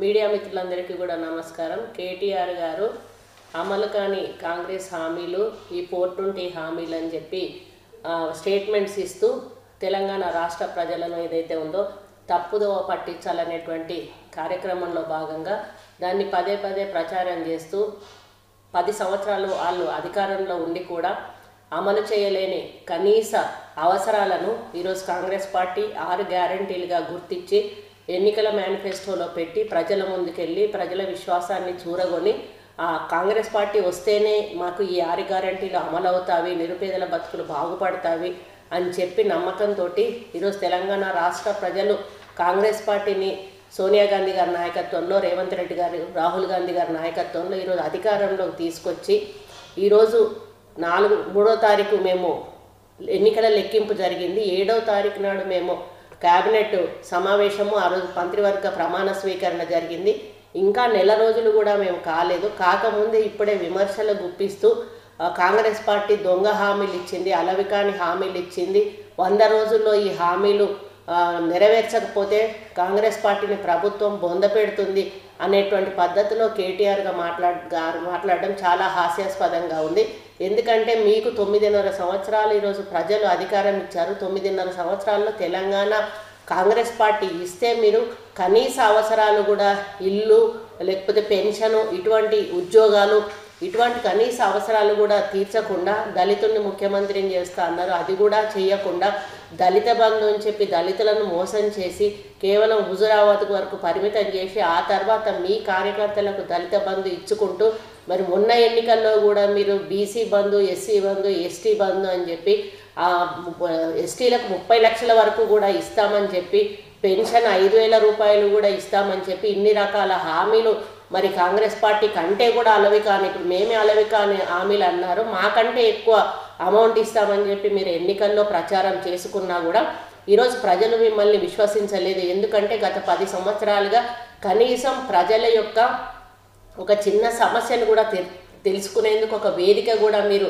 Media మిత్రులందరికీ కూడా నమస్కారం. కేటీఆర్ గారు అమలు కాని కాంగ్రెస్ హామీలు, ఈ 420 హామీలు అని చెప్పి స్టేట్మెంట్స్ ఇస్తూ తెలంగాణ రాష్ట్ర ప్రజలను ఏదైతే ఉందో తప్పుదో పట్టించాలనేటువంటి కార్యక్రమంలో భాగంగా దాన్ని పదే పదే ప్రచారం చేస్తూ 10 సంవత్సరాలు వాళ్ళు అధికారంలో ఉండి కూడా అమలు చేయలేని కనీస అవసరాలను ఈరోజు కాంగ్రెస్ పార్టీ 6 గ్యారంటీలుగా గుర్తించి ఎన్నికల మేనిఫెస్టోలో పెట్టి ప్రజల ముందుకెళ్ళి ప్రజల విశ్వాసాన్ని చూరగొని కాంగ్రెస్ పార్టీ వస్తేనే మాకు ఈ 6 గ్యారంటీలు అమలు అవుతావి, నిరుపేదల బతుకులు బాగుపడతావి అని చెప్పి నమ్మకంతో ఈరోజు తెలంగాణ రాష్ట్ర ప్రజలు కాంగ్రెస్ పార్టీని సోనియా గాంధీ గారి నాయకత్వంలో, రేవంత్ రెడ్డి గారు, రాహుల్ గాంధీ గారి నాయకత్వంలో ఈరోజు అధికారంలోకి తీసుకొచ్చి ఈరోజు 3వ తారీఖు మేము ఎన్నికల లెక్కింపు జరిగింది. 7వ తారీఖు నాడు మేము క్యాబినెట్ సమావేశము, ఆ రోజు మంత్రివర్గ ప్రమాణ స్వీకరణ జరిగింది. ఇంకా నెల రోజులు కూడా మేము కాలేదు. కాకముందే ఇప్పుడే విమర్శలు గుప్పిస్తూ కాంగ్రెస్ పార్టీ దొంగ హామీలు ఇచ్చింది, అలవికాని హామీలు ఇచ్చింది, 100 రోజుల్లో ఈ హామీలు నెరవేర్చకపోతే కాంగ్రెస్ పార్టీని ప్రభుత్వం బొంద పెడుతుంది అనేటువంటి పద్ధతిలో కేటీఆర్ మాట్లాడడం చాలా హాస్యాస్పదంగా ఉంది. ఎందుకంటే మీకు 9.5 సంవత్సరాలు ఈరోజు ప్రజలు అధికారం ఇచ్చారు. 9.5 సంవత్సరాల్లో తెలంగాణ కాంగ్రెస్ పార్టీ ఇస్తే మీరు కనీస అవసరాలు కూడా ఇల్లు, లేకపోతే పెన్షను, ఇటువంటి ఉద్యోగాలు, ఇటువంటి కనీస అవసరాలు కూడా తీర్చకుండా దళితుల్ని ముఖ్యమంత్రిని చేస్తా అన్నారు. అది కూడా చేయకుండా దళిత బంధు అని చెప్పి దళితులను మోసం చేసి కేవలం హుజురాబాద్ వరకు పరిమితం చేసి ఆ తర్వాత మీ కార్యకర్తలకు దళిత బంధు ఇచ్చుకుంటూ మరి మొన్న ఎన్నికల్లో కూడా మీరు బీసీ బంధు, ఎస్సీ బంధు, ఎస్టీ బంధు అని చెప్పి ఎస్టీలకు 30 లక్షల వరకు కూడా ఇస్తామని చెప్పి, పెన్షన్ 5,000 రూపాయలు కూడా ఇస్తామని చెప్పి ఇన్ని రకాల హామీలు మరి కాంగ్రెస్ పార్టీ కంటే కూడా అలవికాని, ఇప్పుడు మేమే అలవికాని హామీలు అన్నారు, మాకంటే ఎక్కువ అమౌంట్ ఇస్తామని చెప్పి మీరు ఎన్నికల్లో ప్రచారం చేసుకున్నా కూడా ఈరోజు ప్రజలు మిమ్మల్ని విశ్వసించలేదు. ఎందుకంటే గత 10 సంవత్సరాలుగా కనీసం ప్రజల యొక్క ఒక చిన్న సమస్యను కూడా తెలుసుకునేందుకు ఒక వేదిక కూడా మీరు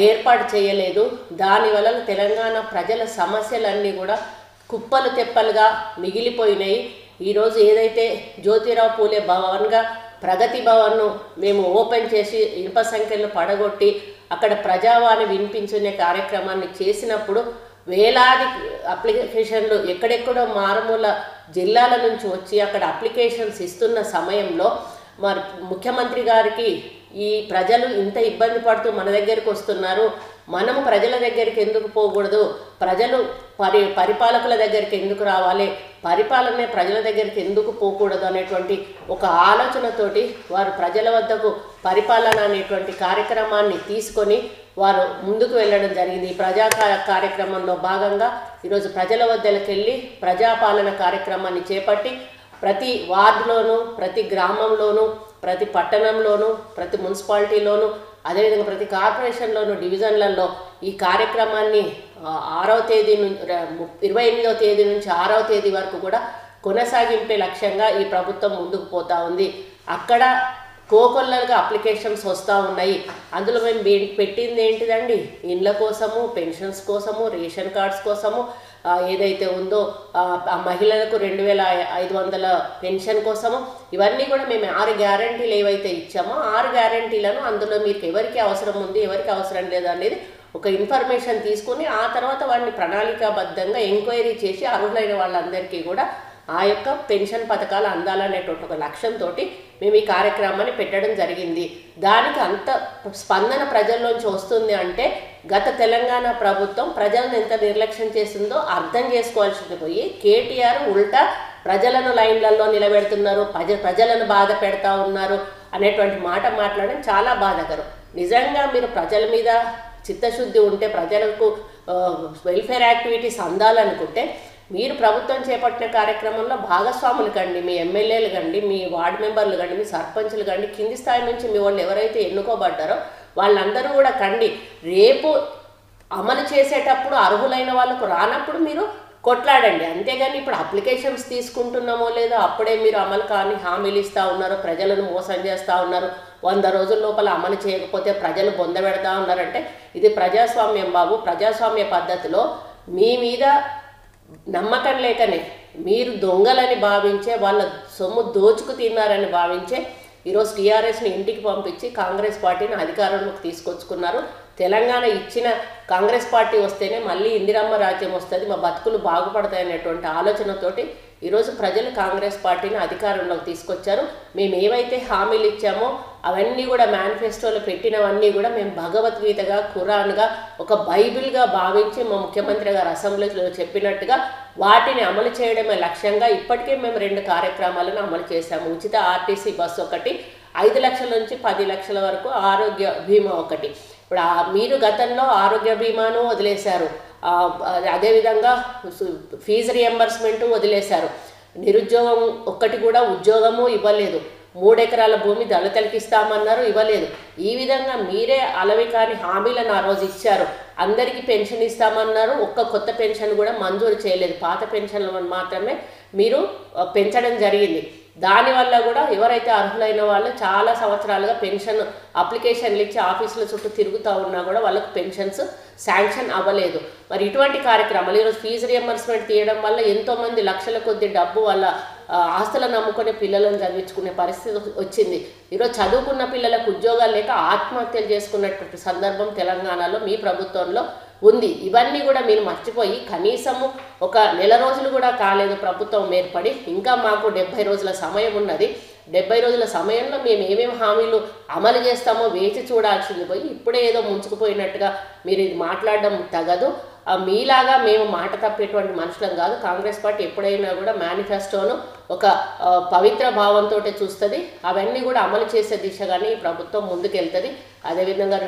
ఏర్పాటు చేయలేదు. దానివల్ల తెలంగాణ ప్రజల సమస్యలన్నీ కూడా కుప్పలు తెప్పలుగా మిగిలిపోయినాయి. ఈరోజు ఏదైతే జ్యోతిరావు పూలే భవన్గా ప్రగతి భవన్ను మేము ఓపెన్ చేసి ఇనుప సంఖ్యలను పడగొట్టి అక్కడ ప్రజావాణి వినిపించుకునే కార్యక్రమాన్ని చేసినప్పుడు వేలాది అప్లికేషన్లు ఎక్కడెక్కడో మారుమూల జిల్లాల నుంచి వచ్చి అక్కడ అప్లికేషన్స్ ఇస్తున్న సమయంలో మరి ముఖ్యమంత్రి గారికి ఈ ప్రజలు ఇంత ఇబ్బంది పడుతూ మన దగ్గరికి వస్తున్నారు, మనము ప్రజల దగ్గరికి ఎందుకు పోకూడదు, ప్రజలు పరిపాలకుల దగ్గరికి ఎందుకు రావాలి, పరిపాలనే ప్రజల దగ్గరికి ఎందుకు పోకూడదు అనేటువంటి ఒక ఆలోచనతోటి వారు ప్రజల వద్దకు పరిపాలన అనేటువంటి కార్యక్రమాన్ని తీసుకొని వారు ముందుకు వెళ్ళడం జరిగింది. ఈ ప్రజా కార్యక్రమంలో భాగంగా ఈరోజు ప్రజల వద్దకు వెళ్ళి ప్రజాపాలన కార్యక్రమాన్ని చేపట్టి ప్రతి వార్డులోనూ, ప్రతి గ్రామంలోనూ, ప్రతి పట్టణంలోనూ, ప్రతి మున్సిపాలిటీలోనూ, అదేవిధంగా ప్రతి కార్పొరేషన్లోనూ, డివిజన్లలో ఈ కార్యక్రమాన్ని 6వ తేదీ నుంచి 28వ తేదీ నుంచి 6వ తేదీ వరకు కూడా కొనసాగింపే లక్ష్యంగా ఈ ప్రభుత్వం ముందుకు పోతూ ఉంది. అక్కడ కోకొల్లలుగా అప్లికేషన్స్ వస్తూ ఉన్నాయి. అందులో మేము పెట్టింది ఏంటిదండి, ఇండ్ల కోసము, పెన్షన్స్ కోసము, రేషన్ కార్డ్స్ కోసము, ఏదైతే ఉందో మహిళలకు 2,500 పెన్షన్ కోసము, ఇవన్నీ కూడా మేము 6 గ్యారంటీలు ఏవైతే ఇచ్చామో 6 గ్యారంటీలను అందులో మీకు ఎవరికి అవసరం ఉంది, ఎవరికి అవసరం లేదు అనేది ఒక ఇన్ఫర్మేషన్ తీసుకుని ఆ తర్వాత వాటిని ప్రణాళికాబద్ధంగా ఎంక్వైరీ చేసి అర్హులైన వాళ్ళందరికీ కూడా ఆ యొక్క పెన్షన్ పథకాలు అందాలనేటువంటి ఒక లక్ష్యంతో మేము ఈ కార్యక్రమాన్ని పెట్టడం జరిగింది. దానికి అంత స్పందన ప్రజల్లోంచి వస్తుంది అంటే గత తెలంగాణ ప్రభుత్వం ప్రజలను ఎంత నిర్లక్ష్యం చేస్తుందో అర్థం చేసుకోవాల్సింది పోయి కేటీఆర్ ఉల్టా ప్రజలను లైన్లలో నిలబెడుతున్నారు, ప్రజలను బాధ పెడతా ఉన్నారు అనేటువంటి మాట మాట్లాడడం చాలా బాధాకరం. నిజంగా మీరు ప్రజల మీద చిత్తశుద్ధి ఉంటే, ప్రజలకు వెల్ఫేర్ యాక్టివిటీస్ అందాలనుకుంటే మీరు ప్రభుత్వం చేపట్టిన కార్యక్రమంలో భాగస్వాములు కండి, మీ ఎమ్మెల్యేలు కండి, మీ వార్డు మెంబర్లు కండి, మీ సర్పంచులు కండి, కింది స్థాయి నుంచి మీ వాళ్ళు ఎవరైతే ఎన్నుకోబడ్డారో వాళ్ళందరూ కూడా కండి. రేపు అమలు చేసేటప్పుడు అర్హులైన వాళ్ళకు రానప్పుడు మీరు కొట్లాడండి. అంతేగాని ఇప్పుడు అప్లికేషన్స్ తీసుకుంటున్నామో లేదో అప్పుడే మీరు అమలు కాని హామీలు ఇస్తూ ఉన్నారు, ప్రజలను మోసం చేస్తూ ఉన్నారు, 100 రోజుల లోపల అమలు చేయకపోతే ప్రజలు బొంద పెడతా ఉన్నారంటే ఇది ప్రజాస్వామ్యం బాబు. ప్రజాస్వామ్య పద్ధతిలో మీ మీద నమ్మకం లేకనే మీరు దొంగలని భావించే, వాళ్ళ సొమ్ము దోచుకు తిన్నారని భావించే ఈరోజు టీఆర్ఎస్ని ఇంటికి పంపించి కాంగ్రెస్ పార్టీని అధికారంలోకి తీసుకొచ్చుకున్నారు. తెలంగాణ ఇచ్చిన కాంగ్రెస్ పార్టీ వస్తేనే మళ్ళీ ఇందిరమ్మ రాజ్యం వస్తుంది, మా బతుకులు బాగుపడతాయనేటువంటి ఆలోచనతోటి ఈరోజు ప్రజలు కాంగ్రెస్ పార్టీని అధికారంలోకి తీసుకొచ్చారు. మేము ఏవైతే హామీలు ఇచ్చామో అవన్నీ కూడా మేనిఫెస్టోలో పెట్టినవన్నీ కూడా మేము భగవద్గీతగా, ఖురాన్గా, ఒక బైబిల్గా భావించి మా ముఖ్యమంత్రి గారు అసెంబ్లీలో చెప్పినట్టుగా వాటిని అమలు చేయడమే లక్ష్యంగా ఇప్పటికే మేము 2 కార్యక్రమాలను అమలు చేశాము. ఉచిత ఆర్టీసీ బస్సు ఒకటి, 5 లక్షల నుంచి 10 లక్షల వరకు ఆరోగ్య బీమా ఒకటి. ఇప్పుడు మీరు గతంలో ఆరోగ్య బీమాను వదిలేశారు, అదేవిధంగా ఫీజు రియంబర్స్మెంట్ వదిలేశారు, నిరుద్యోగం ఒక్కటి కూడా ఉద్యోగము ఇవ్వలేదు, 3 ఎకరాల భూమి దళితులకి ఇస్తామన్నారు, ఇవ్వలేదు. ఈ విధంగా మీరే అలవి కాని హామీలను ఆ రోజు ఇచ్చారు. అందరికీ పెన్షన్ ఇస్తామన్నారు, ఒక్క కొత్త పెన్షన్ కూడా మంజూరు చేయలేదు, పాత పెన్షన్లను మాత్రమే మీరు పెంచడం జరిగింది. దానివల్ల కూడా ఎవరైతే అర్హులైన వాళ్ళు చాలా సంవత్సరాలుగా పెన్షన్ అప్లికేషన్లు ఇచ్చి ఆఫీసుల చుట్టూ తిరుగుతూ ఉన్నా కూడా వాళ్ళకు పెన్షన్స్ శాంక్షన్ అవ్వలేదు. మరి ఇటువంటి కార్యక్రమాలు ఈరోజు ఫీజు రియంబర్స్మెంట్ తీయడం వల్ల ఎంతోమంది లక్షల కొద్ది డబ్బు వాళ్ళ ఆస్తులను నమ్ముకునే పిల్లలను చదివించుకునే పరిస్థితి వచ్చింది. ఈరోజు చదువుకున్న పిల్లలకు ఉద్యోగాలు లేక ఆత్మహత్యలు చేసుకున్నటువంటి సందర్భం తెలంగాణలో మీ ప్రభుత్వంలో ఉంది. ఇవన్నీ కూడా మీరు మర్చిపోయి కనీసము ఒక నెల రోజులు కూడా కాలేదు ప్రభుత్వం ఏర్పడి, ఇంకా మాకు 70 రోజుల సమయం ఉన్నది. 70 రోజుల సమయంలో మేము ఏమేమి హామీలు అమలు చేస్తామో వేచి చూడాల్సింది పోయి ఇప్పుడే ఏదో ముంచుకుపోయినట్టుగా మీరు ఇది మాట్లాడడం తగదు. మీలాగా మేము మాట తప్పేటువంటి మనుషులం కాదు. కాంగ్రెస్ పార్టీ ఎప్పుడైనా కూడా మేనిఫెస్టోను ఒక పవిత్ర భావంతో చూస్తుంది. అవన్నీ కూడా అమలు చేసే దిశగానే ఈ ప్రభుత్వం ముందుకెళ్తుంది. అదేవిధంగా